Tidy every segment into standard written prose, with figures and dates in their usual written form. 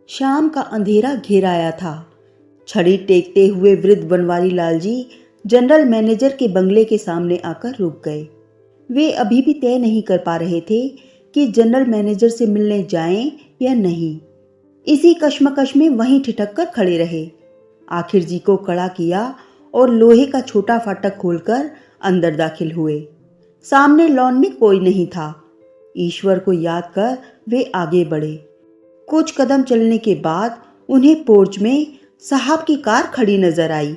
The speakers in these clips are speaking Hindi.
शाम का अंधेरा घेर आया था। छड़ी टेकते हुए वृद्ध बनवारी लाल जी जनरल मैनेजर के बंगले के सामने आकर रुक गए। वे अभी भी तय नहीं कर पा रहे थे कि जनरल मैनेजर से मिलने जाएं या नहीं। इसी कश्मकश में वहीं ठिठक कर खड़े रहे। आखिर जी को कड़ा किया और लोहे का छोटा फाटक खोलकर अंदर दाखिल हुए। सामने लॉन में कोई नहीं था। ईश्वर को याद कर वे आगे बढ़े। कुछ कदम चलने के बाद उन्हें पोर्च में साहब की कार खड़ी नजर आई।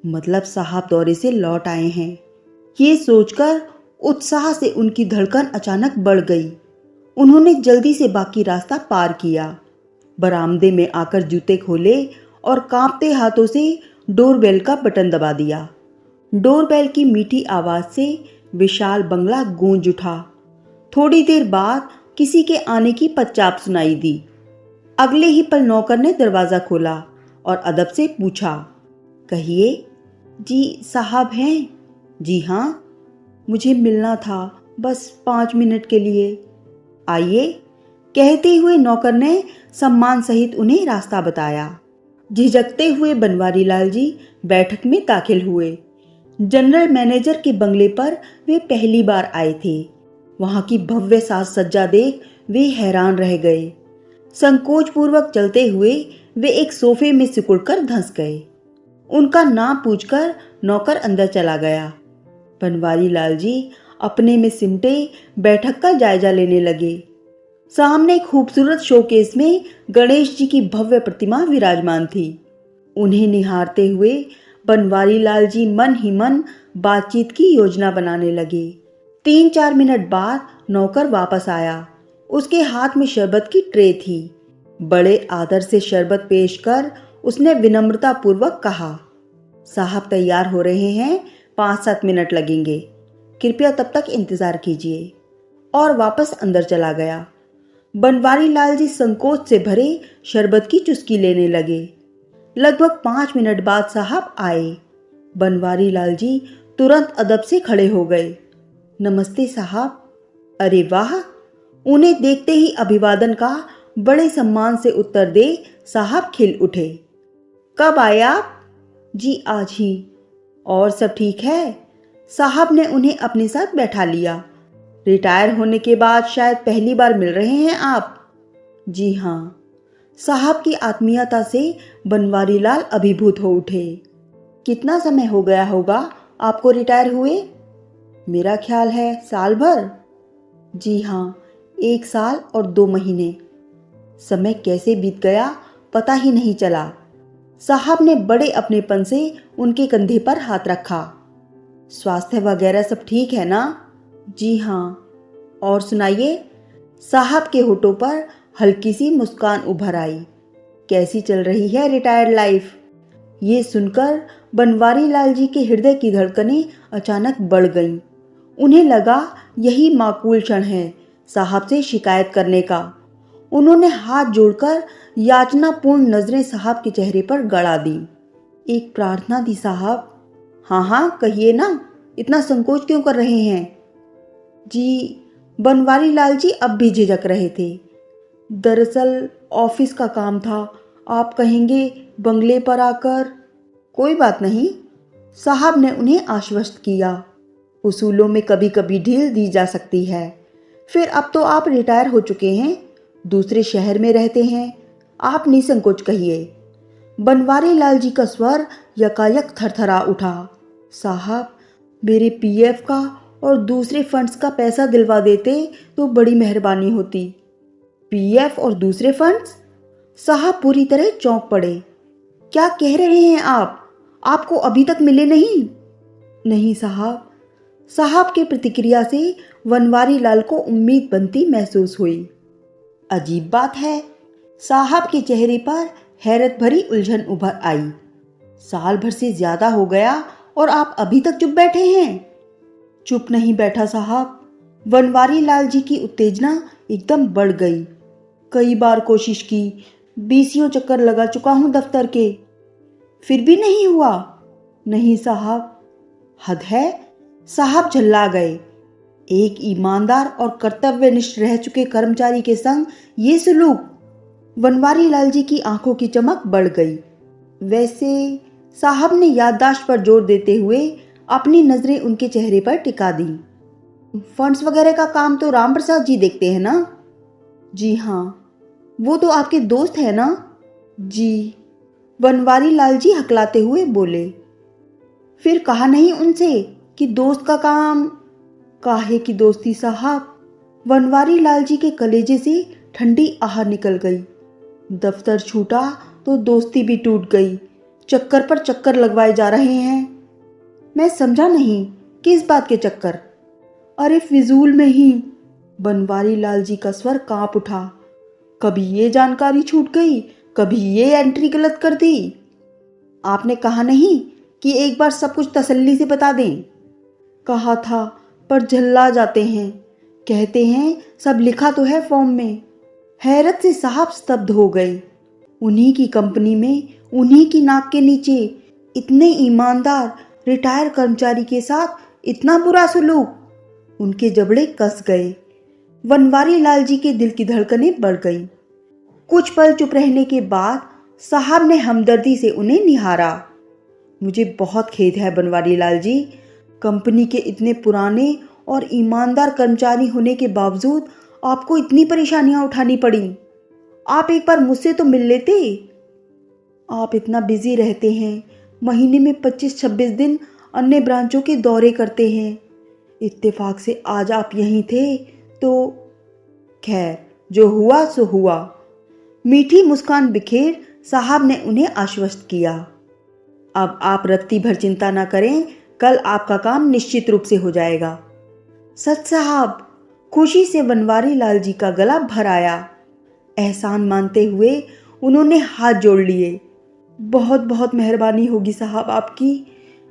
मतलब साहब दौरे से लौट आए हैं। ये सोचकर उत्साह से उनकी धड़कन अचानक बढ़ गई। उन्होंने जल्दी से बाकी रास्ता पार किया। बरामदे में आकर जूते खोले और कांपते हाथों से डोरबेल का बटन दबा दिया। डोरबेल की मीठी आवाज से विशाल बंगला गूंज उठा। थोड़ी देर बाद किसी के आने की पच्चाप सुनाई दी। अगले ही पल नौकर ने दरवाजा खोला और अदब से पूछा, कहिए। जी साहब हैं? जी हाँ, मुझे मिलना था, बस 5 मिनट के लिए। आइए, कहते हुए नौकर ने सम्मान सहित उन्हें रास्ता बताया। झिझकते हुए बनवारी लाल जी बैठक में दाखिल हुए। जनरल मैनेजर के बंगले पर वे पहली बार आए थे। वहां की भव्य साज सज्जा देख वे हैरान रह गए। संकोच पूर्वक चलते हुए वे एक सोफे में सिकुड़कर धंस गए। उनका नाम पूछकर नौकर अंदर चला गया। बनवारी लाल जी अपने में सिमटे बैठक का जायजा लेने लगे। सामने खूबसूरत शोकेस में गणेश जी की भव्य प्रतिमा विराजमान थी। उन्हें निहारते हुए बनवारी लाल जी मन ही मन बातचीत की योजना बनाने लगे। 3-4 मिनट बाद नौकर वापस आया। उसके हाथ में शरबत की ट्रे थी। बड़े आदर से शरबत पेश कर उसने विनम्रता पूर्वक कहा, साहब तैयार हो रहे हैं, 5-7 मिनट लगेंगे, कृपया तब तक इंतजार कीजिए। और वापस अंदर चला गया। बनवारी लाल जी संकोच से भरे शरबत की चुस्की लेने लगे। लगभग 5 मिनट बाद साहब आए। बनवारी लाल जी तुरंत अदब से खड़े हो गए। नमस्ते साहब। अरे वाह! उन्हें देखते ही अभिवादन का बड़े सम्मान से उत्तर दे साहब खिल उठे। कब आए आप? जी आज ही। और सब ठीक है? साहब ने उन्हें अपने साथ बैठा लिया। रिटायर होने के बाद शायद पहली बार मिल रहे हैं आप? जी हाँ। साहब की आत्मीयता से बनवारी लाल अभिभूत हो उठे। कितना समय हो गया होगा आपको रिटायर हुए? मेरा ख्याल है साल भर। जी हाँ, 1 साल और 2 महीने। समय कैसे बीत गया पता ही नहीं चला। साहब ने बड़े अपनेपन से उनके कंधे पर हाथ रखा। स्वास्थ्य वगैरह सब ठीक है ना? जी हाँ। और सुनाइए। साहब के होठों पर हल्की सी मुस्कान उभर आई। कैसी चल रही है रिटायर्ड लाइफ? ये सुनकर बनवारी लाल जी के हृदय की धड़कनें अचानक बढ़ गईं। उन्हें लगा यही माकूल क्षण है साहब से शिकायत करने का। उन्होंने हाथ जोड़कर याचनापूर्ण नजरें साहब के चेहरे पर गड़ा दी। एक प्रार्थना थी साहब। हाँ हाँ कहिए ना, इतना संकोच क्यों कर रहे हैं? जी, बनवारी लाल जी अब भी झिझक रहे थे। दरअसल ऑफिस का काम था, आप कहेंगे बंगले पर आकर। कोई बात नहीं, साहब ने उन्हें आश्वस्त किया। उसूलों में कभी कभी ढील दी जा सकती है। फिर अब तो आप रिटायर हो चुके हैं, दूसरे शहर में रहते हैं, आप निसंकोच कहिए। बनवारी लाल जी का स्वर यकायक थरथरा उठा। साहब, मेरे पीएफ का और दूसरे फंड्स का पैसा दिलवा देते तो बड़ी मेहरबानी होती। पीएफ और दूसरे फंड्स? साहब पूरी तरह चौंक पड़े। क्या कह रहे हैं आप? आपको अभी तक मिले नहीं? नहीं साहब। साहब की प्रतिक्रिया से बनवारी लाल को उम्मीद बनती महसूस हुई। अजीब बात है, साहब के चेहरे पर हैरत भरी उलझन उभर आई। साल भर से ज्यादा हो गया और आप अभी तक चुप बैठे हैं? चुप नहीं बैठा साहब। बनवारी लाल जी की उत्तेजना एकदम बढ़ गई। कई बार कोशिश की, 20 चक्कर लगा चुका हूं दफ्तर के, फिर भी नहीं हुआ। नहीं साहब। हद है, साहब झल्ला गए। एक ईमानदार और कर्तव्यनिष्ठ रह चुके कर्मचारी के संग ये सलूक। बनवारी लाल जी की आंखों की चमक बढ़ गई। वैसे साहब ने याददाश्त पर जोर देते हुए अपनी नजरें उनके चेहरे पर टिका दी। फंड्स वगैरह का काम तो राम प्रसाद जी देखते हैं ना? जी हाँ। वो तो आपके दोस्त है ना? जी। बनवारी लाल जी हकलाते हुए बोले। फिर कहा नहीं उनसे कि दोस्त का काम? काहे की दोस्ती साहब? बनवारी लाल जी के कलेजे से ठंडी आह निकल गई। दफ्तर छूटा तो दोस्ती भी टूट गई। चक्कर पर चक्कर लगवाए जा रहे हैं। मैं समझा नहीं, किस बात के चक्कर? अरे फिजूल में ही। बनवारी लाल जी का स्वर कांप उठा। कभी ये जानकारी छूट गई, कभी ये एंट्री गलत कर दी। आपने कहा नहीं कि एक बार सब कुछ तसल्ली से बता दें? कहा था, पर झल्ला जाते हैं। कहते हैं सब लिखा तो है फॉर्म में। हैरत से साहब स्तब्ध हो गए। उन्हीं की कंपनी में, उन्हीं की नाक के नीचे इतने ईमानदार रिटायर कर्मचारी के साथ इतना बुरा सलूक। उनके जबड़े कस गए। बनवारी लाल जी के दिल की धड़कनें बढ़ गईं। कुछ पल चुप रहने के बाद साहब ने हमदर्दी से उन्हें निहारा। मुझे बहुत खेद है बनवारी लाल जी, कंपनी के इतने पुराने और ईमानदार कर्मचारी होने के बावजूद आपको इतनी परेशानियां उठानी पड़ी। आप एक बार मुझसे तो मिल लेते। आप इतना बिजी रहते हैं, महीने में 25-26 दिन अन्य ब्रांचों के दौरे करते हैं। इत्तेफाक से आज आप यहीं थे तो खैर, जो हुआ सो हुआ। मीठी मुस्कान बिखेर साहब ने उन्हें आश्वस्त किया। अब आप रत्ती भर चिंता ना करें, कल आपका काम निश्चित रूप से हो जाएगा। सच साहब? खुशी से बनवारी लाल जी का गला भर आया। एहसान मानते हुए उन्होंने हाथ जोड़ लिए। बहुत बहुत मेहरबानी होगी साहब आपकी।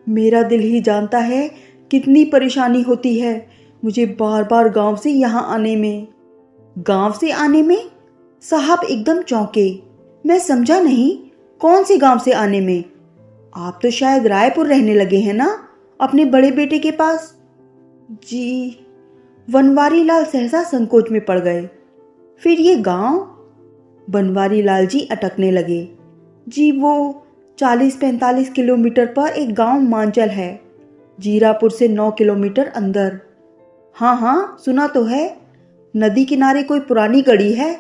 मेरा दिल ही जानता है कितनी परेशानी होती है मुझे बार बार गांव से यहाँ आने में। गांव से आने में? साहब एकदम चौंके। मैं समझा नहीं, कौन से गांव से आने में? आप तो शायद रायपुर रहने लगे हैं ना, अपने बड़े बेटे के पास? जी। बनवारी लाल सहसा संकोच में पड़ गए। फिर ये गांव? बनवारी लाल जी अटकने लगे। जी वो 40-45 किलोमीटर पर एक गांव मांचल है, जीरापुर से 9 किलोमीटर अंदर। हाँ हाँ, सुना तो है। नदी किनारे कोई पुरानी गढ़ी है?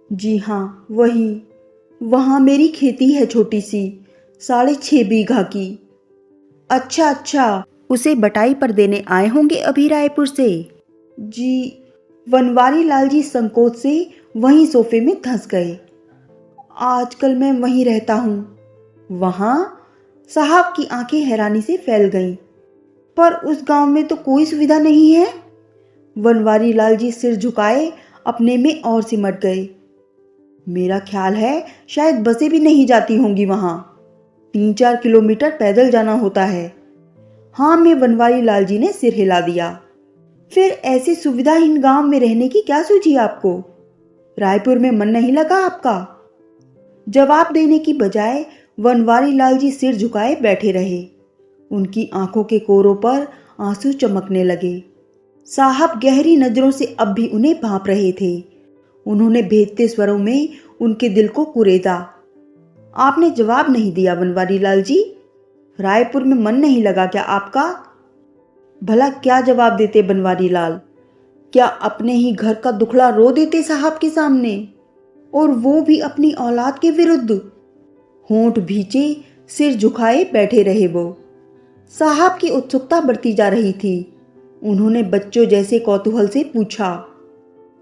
जी हाँ वही। वहाँ मेरी खेती है छोटी सी, 6.5 बीघा की। अच्छा अच्छा, उसे बटाई पर देने आए होंगे अभी रायपुर से? जी। बनवारी लाल जी संकोच से वहीं सोफे में धंस गए। आजकल मैं वहीं रहता हूँ। वहाँ? साहब की आंखें हैरानी से फैल गईं। पर उस गांव में तो कोई सुविधा नहीं है। बनवारी लाल जी सिर झुकाए अपने में और सिमट गए। मेरा ख्याल है शायद बसें भी नहीं जाती होंगी वहाँ। 3-4 किलोमीटर पैदल जाना होता है। हाँ में बनवारी लाल जी ने सिर हिला दिया। फिर ऐसी सुविधाहीन गांव में रहने की क्या सूझी आपको? रायपुर में मन नहीं लगा आपका? जवाब देने की बजाय बनवारी लाल जी सिर झुकाए बैठे रहे। उनकी आंखों के कोरों पर आंसू चमकने लगे। साहब गहरी नजरों से अब भी उन्हें भांप रहे थे। उन्होंने भेदते स्वरों में उनके दिल को कुरेदा। आपने जवाब नहीं दिया बनवारी लाल जी। रायपुर में मन नहीं लगा क्या आपका? भला क्या जवाब देते बनवारी लाल? क्या अपने ही घर का दुखड़ा रो देते साहब के सामने, और वो भी अपनी औलाद के विरुद्ध? होंठ भींचे, सिर झुकाए बैठे रहे वो। साहब की उत्सुकता बढ़ती जा रही थी। उन्होंने बच्चों जैसे कौतूहल से पूछा,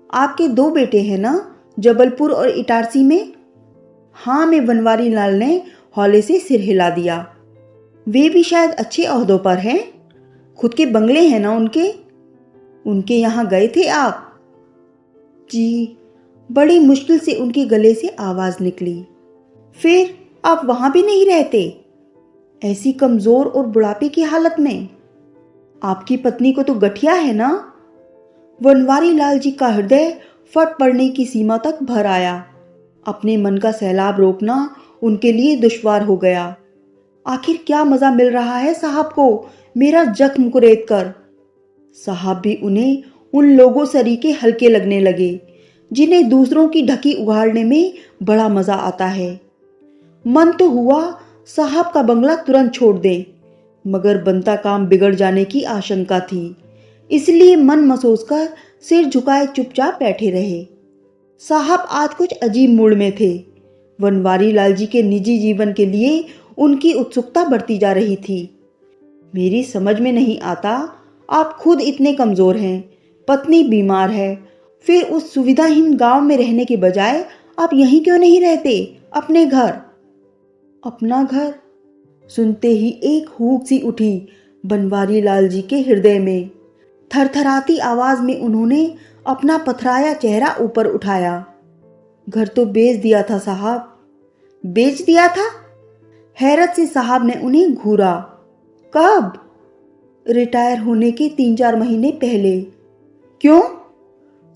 आपके 2 बेटे हैं ना, जबलपुर और इटारसी में? हाँ में बनवारी लाल ने हौले से सिर हिला दिया। वे भी शायद अच्छे ओहदों पर हैं। खुद के बंगले हैं ना उनके? उनके यहाँ गए थे आप? जी। बड़ी मुश्किल से उनके गले से आवाज निकली। फिर आप वहां भी नहीं रहते, ऐसी कमजोर और बुढ़ापे की हालत में? आपकी पत्नी को तो गठिया है ना? बनवारी लाल जी का हृदय फट पड़ने की सीमा तक भर आया। अपने मन का सैलाब रोकना उनके लिए दुश्वार हो गया। आखिर क्या मजा मिल रहा है साहब को मेरा जख्म कुरेद कर? साहब भी उन्हें उन लोगों सरीके हल्के लगने लगे जिन्हें दूसरों की ढकी उगाड़ने में बड़ा मजा आता है। मन तो हुआ साहब का बंगला तुरंत छोड़ दें, मगर बनता काम बिगड़ जाने की आशंका थी, इसलिए मन मसोस कर सिर झुकाए चुपचाप बैठे रहे। साहब आज कुछ अजीब मूड में थे। बनवारी लाल जी के निजी जीवन के लिए उनकी उत्सुकता बढ़ती जा रही थी। मेरी समझ में नहीं आता, आप खुद इतने कमजोर हैं, पत्नी बीमार है, फिर उस सुविधाहीन गांव में रहने के बजाय आप यहीं क्यों नहीं रहते, अपने घर? अपना घर सुनते ही एक हूक सी उठी बनवारी लाल जी के हृदय में। थरथराती आवाज में उन्होंने अपना पथराया चेहरा ऊपर उठाया। घर तो बेच दिया था साहब। बेच दिया था? हैरत से साहब ने उन्हें घूरा। कब? रिटायर होने के 3-4 महीने पहले। क्यों?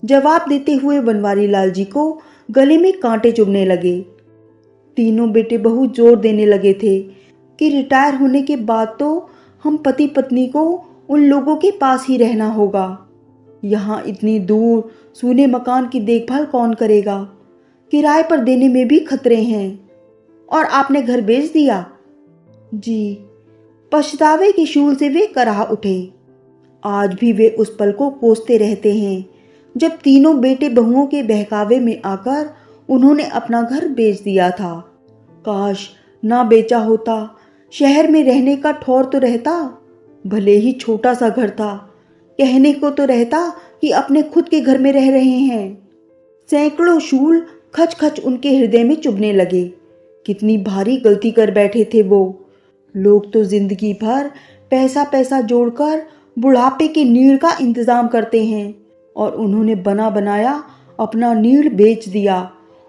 जवाब देते हुए बनवारी लाल जी को गले में कांटे चुभने लगे। तीनों बेटे बहू जोर देने लगे थे कि रिटायर होने के बाद तो हम पति पत्नी को उन लोगों के पास ही रहना होगा। यहाँ इतनी दूर सूने मकान की देखभाल कौन करेगा? किराए पर देने में भी खतरे हैं। और आपने घर बेच दिया? जी। पछतावे की शूल से वे कराह उठे। आज भी वे उस पल को कोसते रहते हैं जब तीनों बेटे बहुओं के बहकावे में आकर उन्होंने अपना घर बेच दिया था। काश ना बेचा होता, शहर में रहने का ठौर तो रहता। भले ही छोटा सा घर था, कहने को तो रहता कि अपने खुद के घर में रह रहे हैं। सैकड़ों शूल खच खच उनके हृदय में चुभने लगे। कितनी भारी गलती कर बैठे थे वो। लोग तो जिंदगी भर पैसा पैसा जोड़कर बुढ़ापे के नीड़ का इंतजाम करते हैं, और उन्होंने बना बनाया अपना नीड़ बेच दिया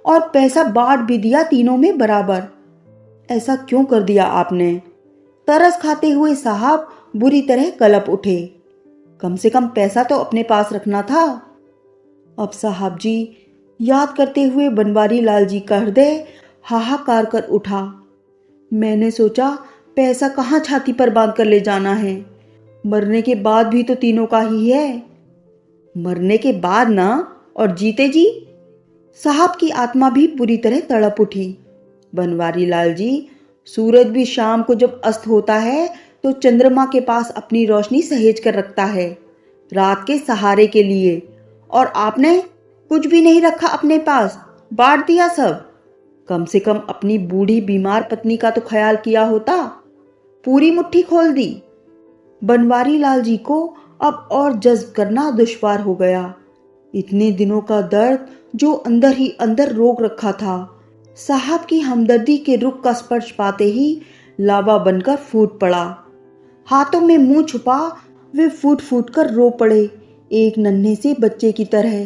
और पैसा बांट भी दिया तीनों में बराबर। ऐसा क्यों कर दिया आपने? तरस खाते हुए साहब बुरी तरह कलप उठे। कम से कम पैसा तो अपने पास रखना था। अब साहब जी, याद करते हुए बनवारी लाल जी का हृदय हाहाकार कर उठा। मैंने सोचा पैसा कहाँ छाती पर बांध कर ले जाना है, मरने के बाद भी तो तीनों का ही है। मरने के बाद ना, और जीते जी? साहब की आत्मा भी बुरी तरह तड़प उठी। बनवारी लाल जी, सूरज भी शाम को जब अस्त होता है तो चंद्रमा के पास अपनी रोशनी सहेज कर रखता है, रात के सहारे के लिए। और आपने कुछ भी नहीं रखा अपने पास, बांट दिया सब। कम से कम अपनी बूढ़ी बीमार पत्नी का तो ख्याल किया होता। पूरी मुट्ठी खोल दी। बनवारी लाल जी को अब और जज्ब करना दुश्वार हो गया। इतने दिनों का दर्द जो अंदर ही अंदर रोक रखा था, साहब की हमदर्दी के रुख का स्पर्श पाते ही लावा बनकर फूट पड़ा। हाथों में मुंह छुपा वे फूट फूट कर रो पड़े, एक नन्हे से बच्चे की तरह।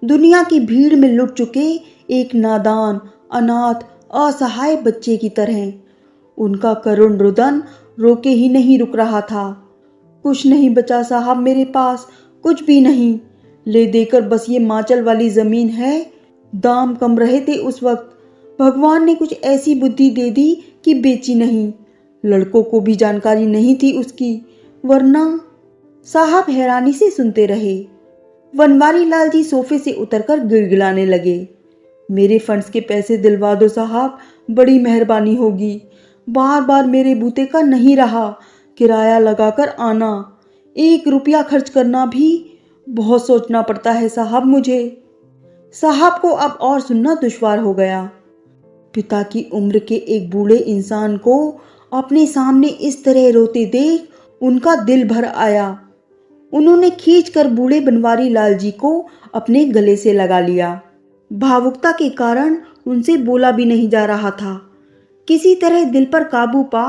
दुनिया की भीड़ में लुट चुके एक नादान, अनाथ, असहाय बच्चे की तरह। उनका करुण रुदन रोके ही नहीं रुक रहा था। कुछ नहीं बचा साहब मेरे पास, कुछ भी नहीं। ले देकर बस ये माचल वाली जमीन है। दाम कम रहे थे उस वक्त, भगवान ने कुछ ऐसी बुद्धि दे दी कि बेची नहीं। लड़कों को भी जानकारी नहीं थी उसकी, वरना। साहब हैरानी से सुनते रहे। बनवारी लाल जी सोफे से उतरकर गिड़गिड़ाने लगे। मेरे फंड्स के पैसे दिलवा दो साहब, बड़ी मेहरबानी होगी। बार बार मेरे बूते का नहीं रहा, किराया लगाकर आना, 1 रुपया खर्च करना भी बहुत सोचना पड़ता है साहब मुझे। साहब को अब और सुनना दुश्वार हो गया। पिता की उम्र के एक बूढ़े इंसान को अपने सामने इस तरह रोते देख उनका दिल भर आया। उन्होंने खींचकर बूढ़े बनवारी लाल जी को अपने गले से लगा लिया। भावुकता के कारण उनसे बोला भी नहीं जा रहा था। किसी तरह दिल पर काबू पा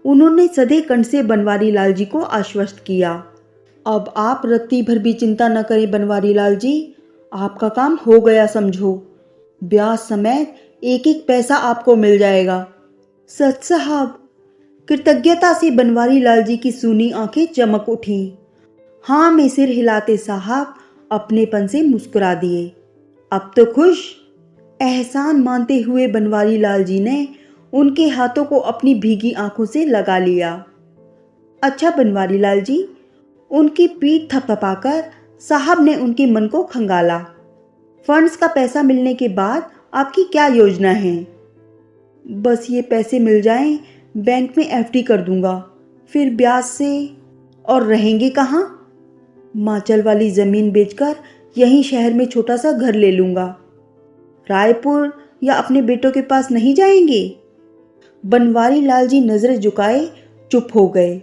उन्होंने सधे कंठ से बनवारी लाल जी को आश्वस्त किया। अब आप रत्ती भर भी चिंता न करें बनवारी लाल जी, आपका काम हो गया समझो। ब्याज समेत एक एक पैसा आपको मिल जाएगा। सच साहब? कृतज्ञता से बनवारी लाल जी की सूनी आंखें चमक उठीं। हाँ में सिर हिलाते साहब अपनेपन से मुस्कुरा दिए। अब तो खुश? एहसान मानते हुए बनवारी लाल जी ने उनके हाथों को अपनी भीगी आंखों से लगा लिया। अच्छा बनवारी लाल जी, उनकी पीठ थपथपाकर साहब ने उनके मन को खंगाला। फंड्स का पैसा मिलने के बाद आपकी क्या योजना है? बस ये पैसे मिल जाएं, बैंक में एफडी कर दूंगा, फिर ब्याज से। और रहेंगे कहाँ? माचल वाली ज़मीन बेचकर यहीं शहर में छोटा सा घर ले लूंगा। रायपुर या अपने बेटों के पास नहीं जाएंगे? बनवारी लाल जी नजरें झुकाए चुप हो गए।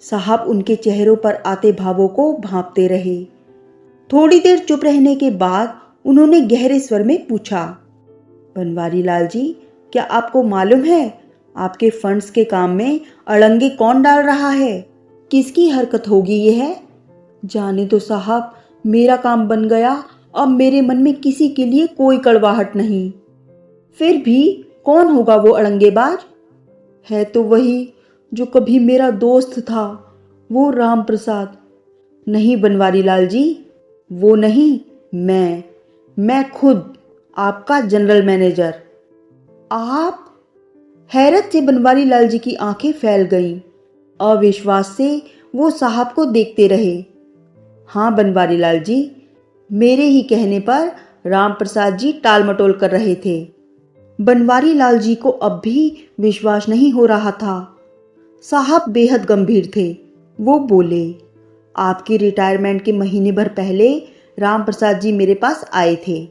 साहब उनके चेहरों पर आते भावों को भांपते रहे। थोड़ी देर चुप रहने के बाद उन्होंने गहरे स्वर में पूछा, बनवारी लाल जी, क्या आपको मालूम है आपके फंड्स के काम में अड़ंगे कौन डाल रहा है? किसकी हरकत होगी ये है? जाने तो साहब, मेरा काम बन गया, अब मेरे मन में किसी के लिए कोई कड़वाहट नहीं। फिर भी कौन होगा वो अड़ंगेबाज? है तो वही जो कभी मेरा दोस्त था, वो राम प्रसाद। नहीं बनवारी लाल जी, वो नहीं, मैं खुद आपका जनरल मैनेजर। आप? हैरत से बनवारी लाल जी की आंखें फैल गईं। अविश्वास से वो साहब को देखते रहे। हाँ बनवारी लाल जी, मेरे ही कहने पर राम प्रसाद जी टाल मटोल कर रहे थे। बनवारी लाल जी को अब भी विश्वास नहीं हो रहा था। साहब बेहद गंभीर थे। वो बोले, आपकी रिटायरमेंट के महीने भर पहले राम प्रसाद जी मेरे पास आए थे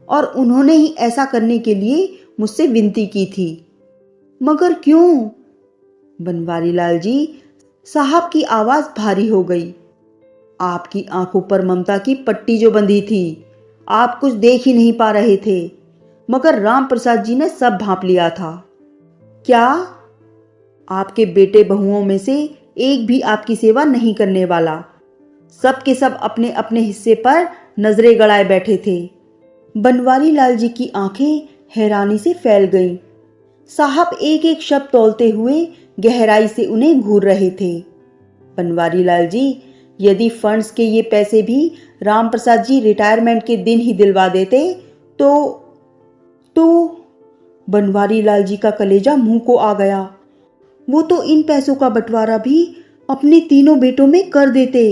और उन्होंने ही ऐसा करने के लिए मुझसे विनती की थी। मगर क्यों? बनवारी लाल जी, साहब की आवाज भारी हो गई। आपकी आंखों पर ममता की पट्टी जो बंधी थी, आप कुछ देख ही नहीं पा रहे थे, मगर राम प्रसाद जी ने सब भांप लिया था। क्या? आपके बेटे बहुओं में से एक भी आपकी सेवा नहीं करने वाला। सब के सब अपने अपने हिस्से पर नजरें गड़ाए बैठे थे। बनवारी लाल जी की आंखें हैरानी से फैल गईं। साहब एक एक शब्द तौलते हुए गहराई से उन्हें घूर रहे थे। बनवारी लाल जी, यदि फंड्स के ये पैसे भी राम प्रसाद जी रिटायरमेंट के दिन ही दिलवा देते तो बनवारी लाल जी का कलेजा मुंह को आ गया। वो तो इन पैसों का बंटवारा भी अपने तीनों बेटों में कर देते।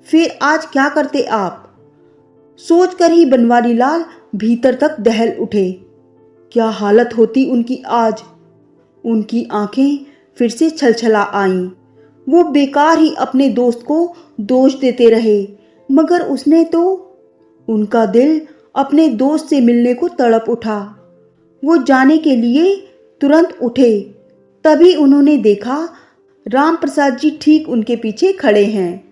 फिर आज क्या करते आप? सोचकर ही बनवारी लाल भीतर तक दहल उठे। क्या हालत होती उनकी आज। उनकी आंखें फिर से छलछला आईं। वो बेकार ही अपने दोस्त को दोष देते रहे, मगर उसने तो। उनका दिल अपने दोस्त से मिलने को तड़प उठा। वो जाने के लिए तुरंत उठे, तभी उन्होंने देखा राम प्रसाद जी ठीक उनके पीछे खड़े हैं।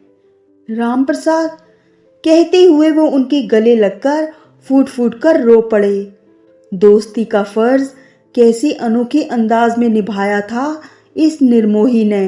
राम प्रसाद, कहते हुए वो उनके गले लगकर फूट फूट कर रो पड़े। दोस्ती का फर्ज कैसे अनोखे अंदाज में निभाया था इस निर्मोही ने।